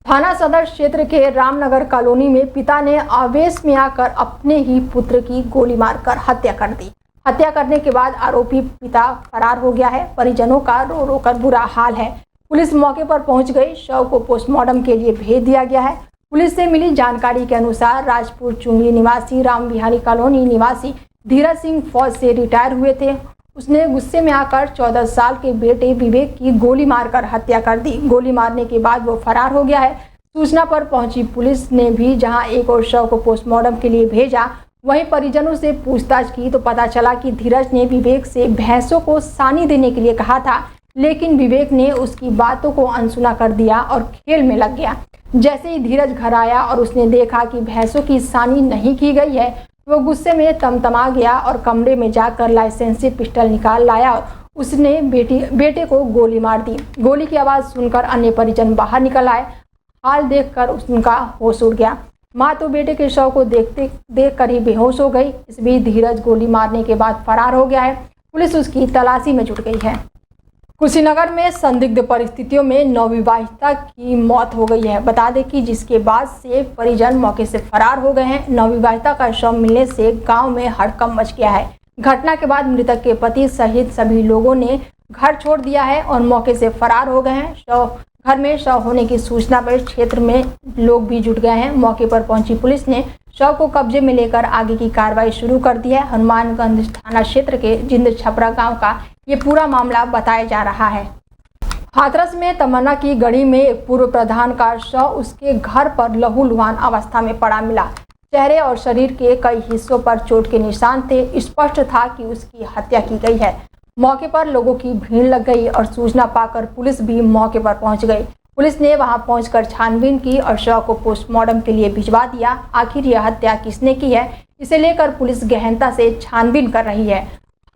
थाना सदर क्षेत्र के रामनगर कॉलोनी में पिता ने आवेश में आकर अपने ही पुत्र की गोली मारकर हत्या कर दी। हत्या करने के बाद आरोपी पिता फरार हो गया है। परिजनों का रो रो कर बुरा हाल है। पुलिस मौके पर पहुंच गई। शव को पोस्टमार्टम के लिए भेज दिया गया है। पुलिस से मिली जानकारी के अनुसार राजपुर चुंगी निवासी राम बिहारी कॉलोनी निवासी धीरज सिंह फौज से रिटायर हुए थे। उसने गुस्से में आकर 14 साल के बेटे विवेक की गोली मारकर हत्या कर दी। गोली मारने के बाद वो फरार हो गया है। सूचना पर पहुंची पुलिस ने भी जहां एक और शव को पोस्टमार्टम के लिए भेजा, वहीं परिजनों से पूछताछ की तो पता चला कि धीरज ने विवेक से भैंसों को सानी देने के लिए कहा था, लेकिन विवेक ने उसकी बातों को अनसुना कर दिया और खेल में लग गया। जैसे ही धीरज घर आया और उसने देखा कि भैंसों की सानी नहीं की गई है, वो गुस्से में तमतमा गया और कमरे में जाकर लाइसेंसी पिस्टल निकाल लाया और उसने बेटे को गोली मार दी। गोली की आवाज़ सुनकर अन्य परिजन बाहर निकल आए। हाल देखकर उनका होश उड़ गया। माँ तो बेटे के शव को देखकर ही बेहोश हो गई। इस बीच धीरज गोली मारने के बाद फरार हो गया है। पुलिस उसकी तलाशी में जुट गई है। कुशीनगर में संदिग्ध परिस्थितियों में नवविवाहिता की मौत हो गई है। बता दें कि जिसके बाद से परिजन मौके से फरार हो गए हैं। नवविवाहिता का शव मिलने से गांव में हड़कंप मच गया है। घटना के बाद मृतक के पति सहित सभी लोगों ने घर छोड़ दिया है और मौके से फरार हो गए हैं। घर में शव होने की सूचना पर क्षेत्र में लोग भी जुट गए हैं। मौके पर पहुंची पुलिस ने शव को कब्जे में लेकर आगे की कार्रवाई शुरू कर दी है। हनुमानगंज थाना क्षेत्र के जिंद छपरा गांव का ये पूरा मामला बताया जा रहा है। हाथरस में तमन्ना की गढ़ी में एक पूर्व प्रधान का शव उसके घर पर लहूलुहान अवस्था में पड़ा मिला। चेहरे और शरीर के कई हिस्सों पर चोट के निशान थे। स्पष्ट था कि उसकी हत्या की गई है। मौके पर लोगों की भीड़ लग गई और सूचना पाकर पुलिस भी मौके पर पहुंच गई। पुलिस ने वहां पहुंचकर छानबीन की और शव को पोस्टमार्टम के लिए भिजवा दिया। आखिर यह हत्या किसने की है, इसे लेकर पुलिस गहनता से छानबीन कर रही है।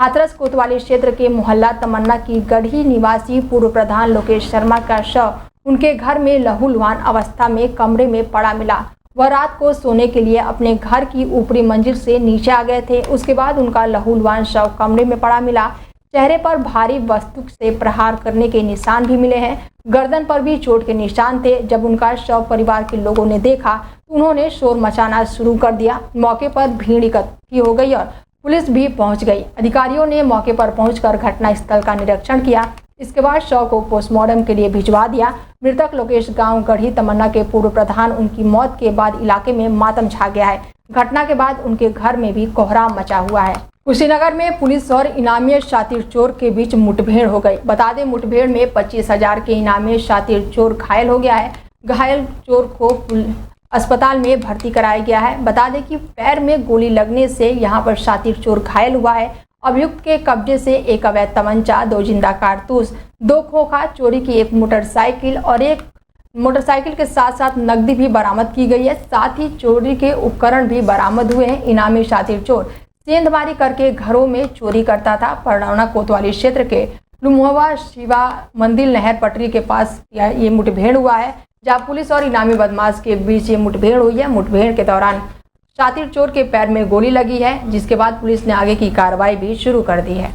हाथरस कोतवाली क्षेत्र के मोहल्ला तमन्ना की गढ़ी निवासी पूर्व प्रधान लोकेश शर्मा का शव उनके घर में लहूलुहान अवस्था में कमरे में पड़ा मिला। वह रात को सोने के लिए अपने घर की ऊपरी मंजिल से नीचे आ गए थे। उसके बाद उनका लहूलुहान शव कमरे में पड़ा मिला। चेहरे पर भारी वस्तु से प्रहार करने के निशान भी मिले हैं। गर्दन पर भी चोट के निशान थे। जब उनका शव परिवार के लोगों ने देखा तो उन्होंने शोर मचाना शुरू कर दिया। मौके पर भीड़ इकट्ठी हो गई और पुलिस भी पहुंच गई। अधिकारियों ने मौके पर पहुंचकर घटनास्थल का निरीक्षण किया। इसके बाद शव को पोस्टमार्टम के लिए भिजवा दिया। मृतक लोकेश गांव गढ़ी तमन्ना के पूर्व प्रधान। उनकी मौत के बाद इलाके में मातम छा गया है। घटना के बाद उनके घर में भी कोहराम मचा हुआ है। कुशीनगर में पुलिस और इनामी शातिर चोर के बीच मुठभेड़ हो गई। बता दें, मुठभेड़ में 25,000 के इनामी शातिर चोर घायल हो गया है। घायल चोर को अस्पताल में भर्ती कराया गया है। बता दें कि पैर में गोली लगने से यहां पर शातिर चोर घायल हुआ है। अभियुक्त के कब्जे से एक अवैध तमंचा, 2 जिंदा कारतूस, 2 खोखा, चोरी की एक मोटरसाइकिल और एक मोटरसाइकिल के साथ साथ नकदी भी बरामद की गई है। साथ ही चोरी के उपकरण भी बरामद हुए हैं। इनामी शातिर चोर सेंधमारी करके घरों में चोरी करता था। परनौना कोतवाली क्षेत्र के लुमुहवा शिवा मंदिर नहर पटरी के पास ये मुठभेड़ हुआ है, जहां पुलिस और इनामी बदमाश के बीच ये मुठभेड़ हुई है। मुठभेड़ के दौरान शातिर चोर के पैर में गोली लगी है, जिसके बाद पुलिस ने आगे की कार्रवाई भी शुरू कर दी है।